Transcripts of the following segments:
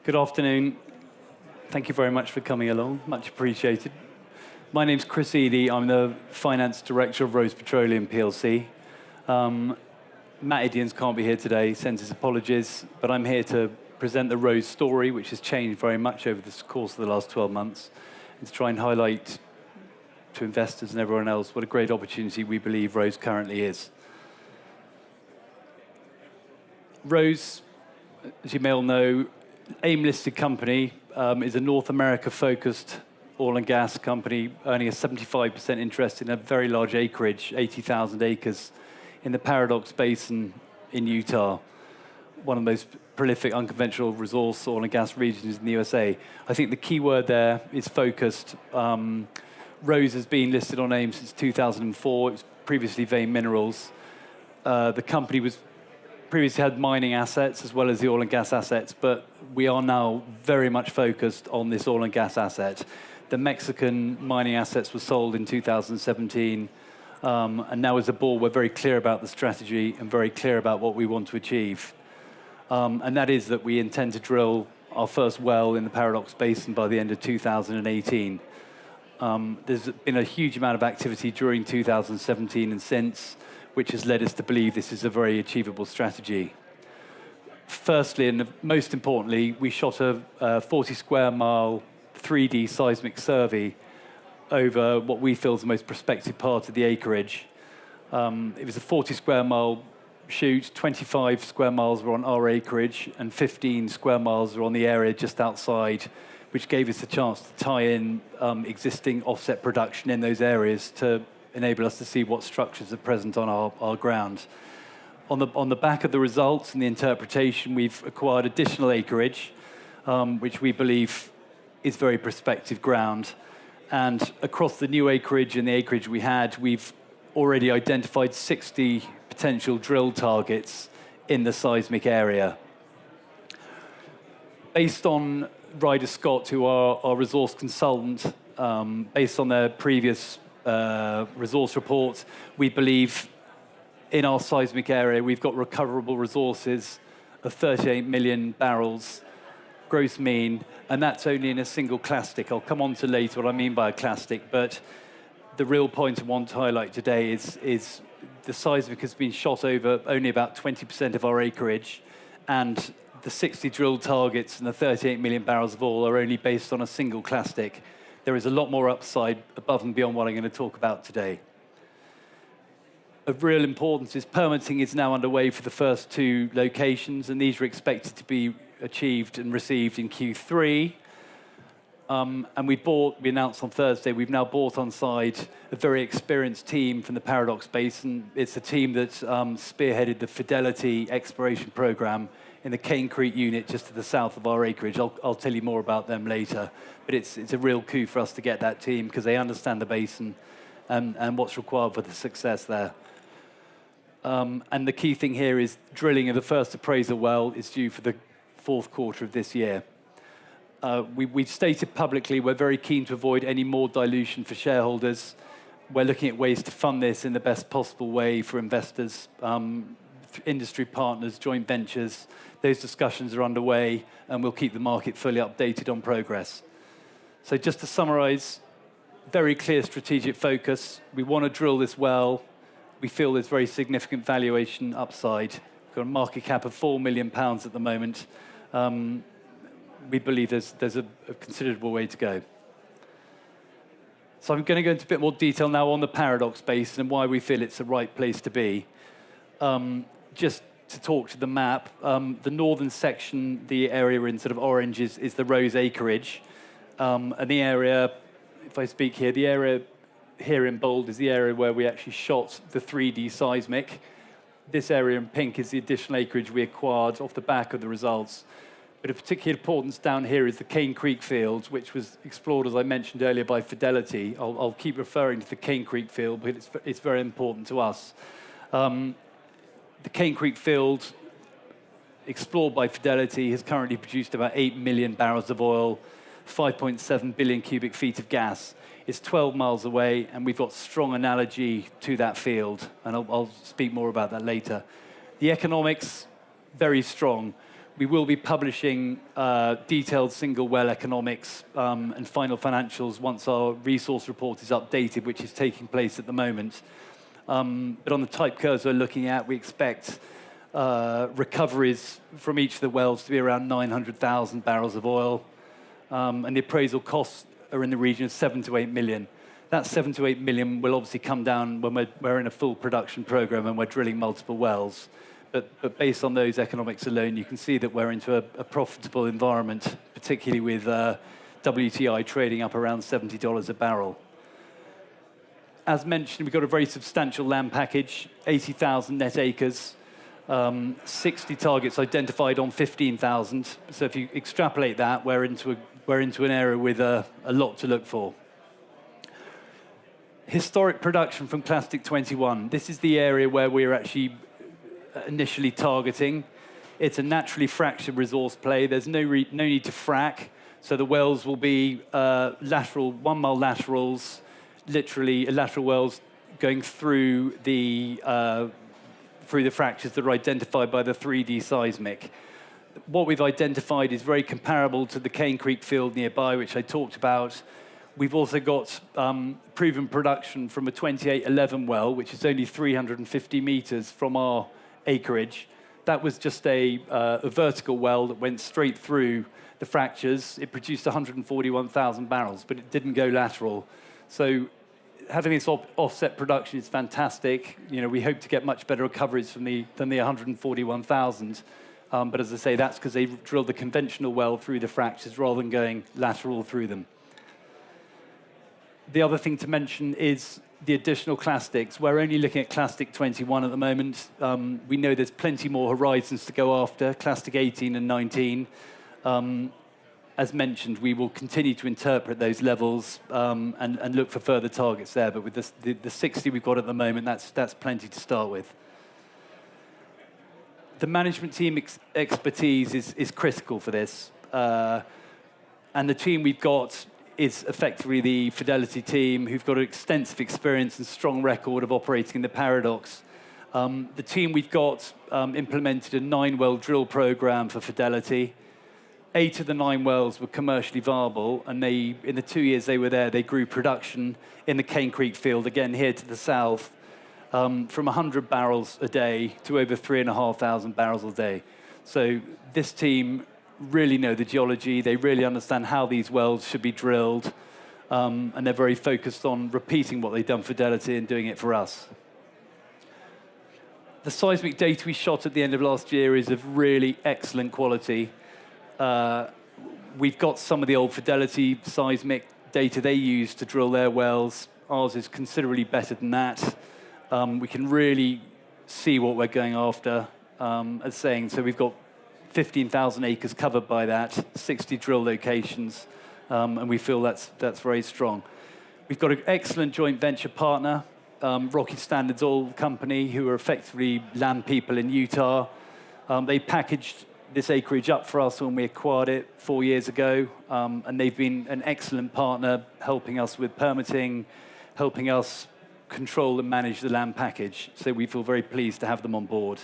Good afternoon. Thank you very much for coming along. Much appreciated. My name's Chris Eady. I'm the Finance Director of Rose Petroleum plc. Matt Idians can't be here today, sends his apologies, but I'm here to present the Rose story, which has changed very much over the course of the last 12 months, and to try and highlight to investors and everyone else what a great opportunity we believe Rose currently is. Rose, as you may all know, AIM-listed company, is a North America-focused oil and gas company, earning a 75% interest in a very large acreage, 80,000 acres, in the Paradox Basin in Utah, one of the most prolific unconventional resource oil and gas regions in the USA. I think the key word there is focused. Rose has been listed on AIM since 2004. It was previously Vein Minerals. The company was previously had mining assets as well as the oil and gas assets, but we are now very much focused on this oil and gas asset. The Mexican mining assets were sold in 2017, and now as a board, we're very clear about the strategy and very clear about what we want to achieve. And that is that we intend to drill our first well in the Paradox Basin by the end of 2018. There's been a huge amount of activity during 2017 and since, which has led us to believe this is a very achievable strategy. Firstly, and most importantly, we shot a 40 square mile 3D seismic survey over what we feel is the most prospective part of the acreage. It was a 40 square mile shoot, 25 square miles were on our acreage, and 15 square miles were on the area just outside, which gave us a chance to tie in existing offset production in those areas to enable us to see what structures are present on our ground. On the back of the results and the interpretation, we've acquired additional acreage, which we believe is very prospective ground. And across the new acreage and the acreage we had, we've already identified 60 potential drill targets in the seismic area. Based on Ryder Scott, who are our resource consultant, based on their previous resource reports, we believe in our seismic area we've got recoverable resources of 38 million barrels gross mean, and that's only in a single clastic. I'll come on to later what I mean by a clastic, but the real point I want to highlight today is the seismic has been shot over only about 20% of our acreage, and the 60 drilled targets and the 38 million barrels of oil are only based on a single clastic. There is a lot more upside above and beyond what I'm going to talk about today. Of real importance is permitting is now underway for the first two locations, and these are expected to be achieved and received in Q3. And we announced on Thursday, we've now brought on site a very experienced team from the Paradox Basin. It's a team that spearheaded the Fidelity exploration program in the Cane Creek unit just to the south of our acreage. I'll tell you more about them later. But it's a real coup for us to get that team because they understand the basin and what's required for the success there. And the key thing here is drilling of the first appraisal well is due for the fourth quarter of this year. We've stated publicly we're very keen to avoid any more dilution for shareholders. We're looking at ways to fund this in the best possible way for investors, industry partners, joint ventures. Those discussions are underway, and we'll keep the market fully updated on progress. So just to summarize, very clear strategic focus. We want to drill this well. We feel there's very significant valuation upside. We've got a market cap of £4 million at the moment. We believe there's a considerable way to go. So I'm going to go into a bit more detail now on the Paradox Basin and why we feel it's the right place to be. Just to talk to the map, the northern section, the area in sort of orange is the Rose acreage. And the area, if I speak here, the area here in bold is the area where we actually shot the 3D seismic. This area in pink is the additional acreage we acquired off the back of the results. But of particular importance down here is the Cane Creek field, which was explored, as I mentioned earlier, by Fidelity. I'll keep referring to the Cane Creek field, but it's very important to us. The Cane Creek field, explored by Fidelity, has currently produced about 8 million barrels of oil, 5.7 billion cubic feet of gas. It's 12 miles away, and we've got strong analogy to that field, and I'll speak more about that later. The economics, very strong. We will be publishing detailed single well economics and final financials once our resource report is updated, which is taking place at the moment. But on the type curves we're looking at, we expect recoveries from each of the wells to be around 900,000 barrels of oil. And the appraisal costs are in the region of 7 to 8 million. That 7 to 8 million will obviously come down when we're in a full production program and we're drilling multiple wells. But based on those economics alone, you can see that we're into a profitable environment, particularly with WTI trading up around $70 a barrel. As mentioned, we've got a very substantial land package, 80,000 net acres, 60 targets identified on 15,000. So if you extrapolate that, we're into an area with a lot to look for. Historic production from Clastic 21. This is the area where we're actually initially targeting. It's a naturally fractured resource play. There's no need to frack. So the wells will be lateral, 1 mile laterals, literally lateral wells going through the fractures that are identified by the 3D seismic. What we've identified is very comparable to the Cane Creek field nearby, which I talked about. We've also got proven production from a 2811 well, which is only 350 meters from our acreage. That was just a vertical well that went straight through the fractures. It produced 141,000 barrels, but it didn't go lateral. So having this offset production is fantastic. You know, we hope to get much better recoveries than the 141,000. But as I say, that's because they drilled the conventional well through the fractures rather than going lateral through them. The other thing to mention is the additional clastics. We're only looking at Clastic 21 at the moment. We know there's plenty more horizons to go after, Clastic 18 and 19. As mentioned, we will continue to interpret those levels and look for further targets there. But with the 60 we've got at the moment, that's plenty to start with. The management team expertise is critical for this. And the team we've got is effectively the Fidelity team, who've got an extensive experience and strong record of operating in the Paradox. The team we've got implemented a 9-well drill program for Fidelity. 8 of the 9 wells were commercially viable, and in the 2 years they were there, they grew production in the Cane Creek field, again here to the south, from 100 barrels a day to over 3,500 barrels a day. So this team really know the geology, they really understand how these wells should be drilled, and they're very focused on repeating what they've done for Fidelity and doing it for us. The seismic data we shot at the end of last year is of really excellent quality. We've got some of the old Fidelity seismic data they use to drill their wells. Ours is considerably better than that. We can really see what we're going after, as saying, so we've got 15,000 acres covered by that, 60 drill locations, and we feel that's very strong. We've got an excellent joint venture partner, Rocky Standards Oil Company, who are effectively land people in Utah. They packaged this acreage up for us when we acquired it 4 years ago, and they've been an excellent partner, helping us with permitting, helping us control and manage the land package. So we feel very pleased to have them on board.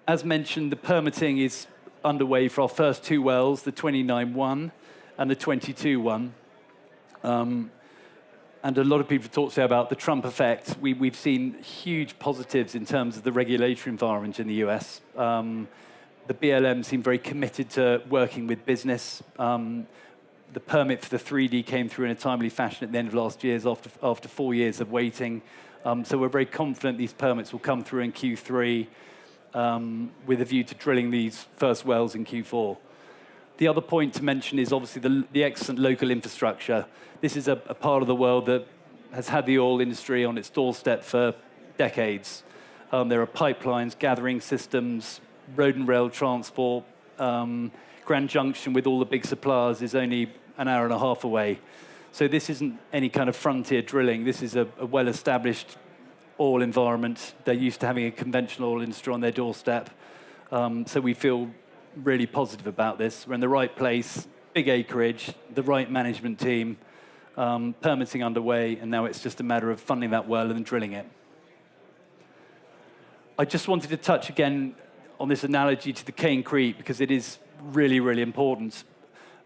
As mentioned, the permitting is underway for our first 2 wells, the 29-1 and the 22-1. And a lot of people talk today about the Trump effect. We've seen huge positives in terms of the regulatory environment in the US. The BLM seem very committed to working with business. The permit for the 3D came through in a timely fashion at the end of last year after 4 years of waiting. So we're very confident these permits will come through in Q3 with a view to drilling these first wells in Q4. The other point to mention is obviously the excellent local infrastructure. This is a part of the world that has had the oil industry on its doorstep for decades. There are pipelines, gathering systems, road and rail transport. Grand Junction with all the big suppliers is only an hour and a half away. So this isn't any kind of frontier drilling. This is a well-established oil environment. They're used to having a conventional oil industry on their doorstep. So we feel really positive about this. We're in the right place, big acreage, the right management team, permitting underway, and now it's just a matter of funding that well and drilling it. I just wanted to touch again on this analogy to the Cane Creek because it is really, really important.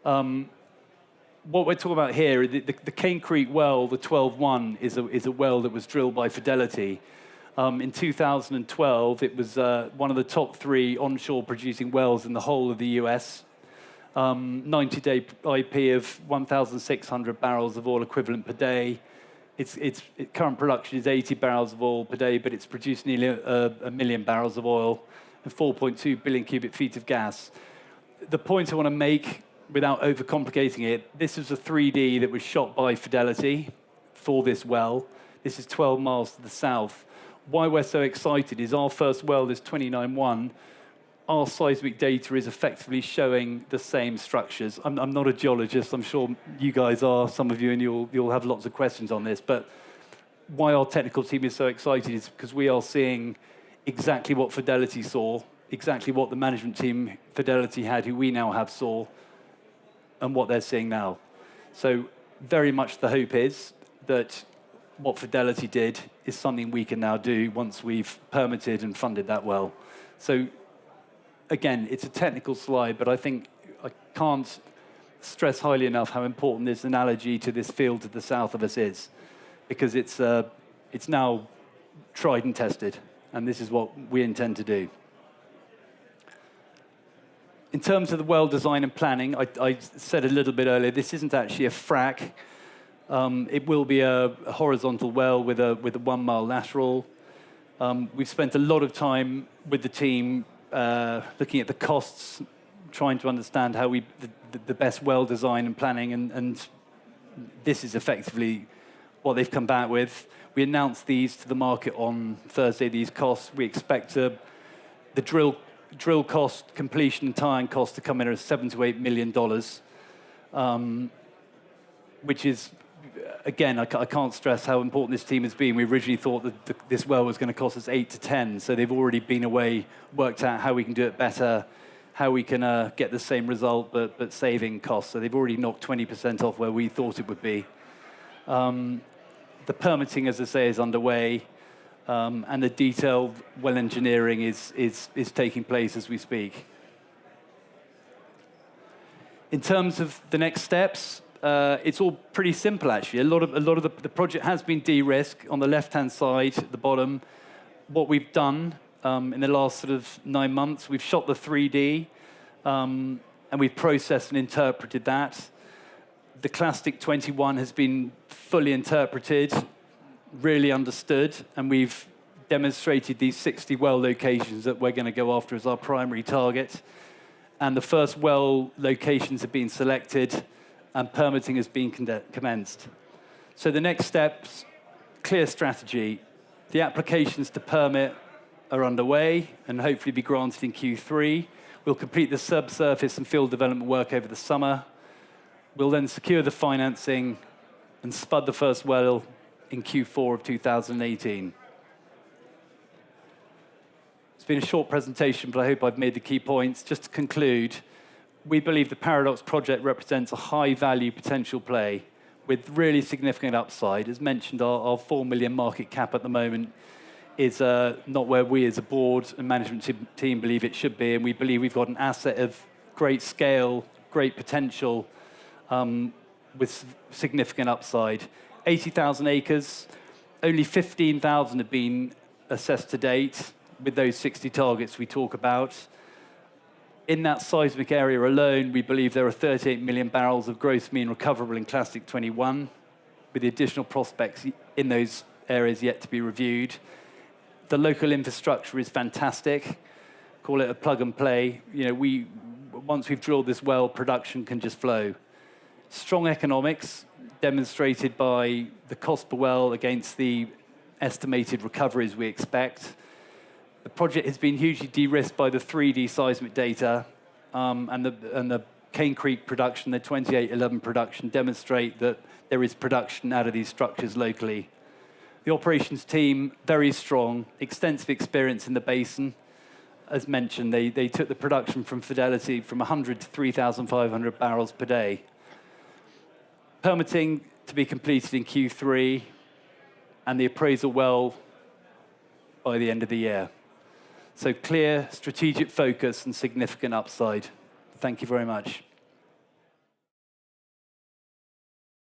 What we're talking about here, the Cane Creek well, the 12-1, is a well that was drilled by Fidelity. In 2012, it was one of the top 3 onshore producing wells in the whole of the US. 90-day IP of 1,600 barrels of oil equivalent per day. Its current production is 80 barrels of oil per day, but it's produced nearly a million barrels of oil and 4.2 billion cubic feet of gas. The point I want to make, without overcomplicating it, this is a 3D that was shot by Fidelity for this well. This is 12 miles to the south. Why we're so excited is our first well, this 29-1, our seismic data is effectively showing the same structures. I'm not a geologist. I'm sure you guys are, some of you, and you'll have lots of questions on this. But why our technical team is so excited is because we are seeing exactly what Fidelity saw, exactly what the management team Fidelity had, who we now have, saw, and what they're seeing now. So very much the hope is that what Fidelity did is something we can now do once we've permitted and funded that well. So again, it's a technical slide, but I think I can't stress highly enough how important this analogy to this field to the south of us is, because it's now tried and tested, and this is what we intend to do. In terms of the well design and planning, I said a little bit earlier, this isn't actually a frack. It will be a horizontal well with a 1 mile lateral. We've spent a lot of time with the team looking at the costs, trying to understand how the best well design and planning, and this is effectively what they've come back with. We announced these to the market on Thursday, these costs. We expect the drill cost, completion and tie-in cost to come in at $7 to $8 million, which is, again, I can't stress how important this team has been. We originally thought that this well was going to cost us 8 to 10, so they've already been away, worked out how we can do it better, how we can get the same result but saving costs. So they've already knocked 20% off where we thought it would be. The permitting, as I say, is underway, and the detailed well engineering is taking place as we speak. In terms of the next steps, it's all pretty simple, actually. A lot of the project has been de-risked. On the left-hand side, at the bottom, what we've done in the last sort of 9 months, we've shot the 3D, and we've processed and interpreted that. The Clastic 21 has been fully interpreted, really understood, and we've demonstrated these 60 well locations that we're going to go after as our primary target. And the first well locations have been selected, and permitting has been commenced. So the next steps, clear strategy. The applications to permit are underway and hopefully be granted in Q3. We'll complete the subsurface and field development work over the summer. We'll then secure the financing and spud the first well in Q4 of 2018. It's been a short presentation, but I hope I've made the key points. Just to conclude, we believe the Paradox project represents a high-value potential play with really significant upside. As mentioned, our 4 million market cap at the moment is not where we as a board and management team believe it should be, and we believe we've got an asset of great scale, great potential, with significant upside. 80,000 acres, only 15,000 have been assessed to date with those 60 targets we talk about. In that seismic area alone, we believe there are 38 million barrels of gross mean recoverable in Clastic 21, with the additional prospects in those areas yet to be reviewed. The local infrastructure is fantastic. Call it a plug and play. You know, once we've drilled this well, production can just flow. Strong economics demonstrated by the cost per well against the estimated recoveries we expect. The project has been hugely de-risked by the 3D seismic data, and the Cane Creek production, the 2811 production, demonstrate that there is production out of these structures locally. The operations team, very strong, extensive experience in the basin. As mentioned, they took the production from Fidelity from 100 to 3,500 barrels per day. Permitting to be completed in Q3, and the appraisal well by the end of the year. So clear strategic focus and significant upside. Thank you very much.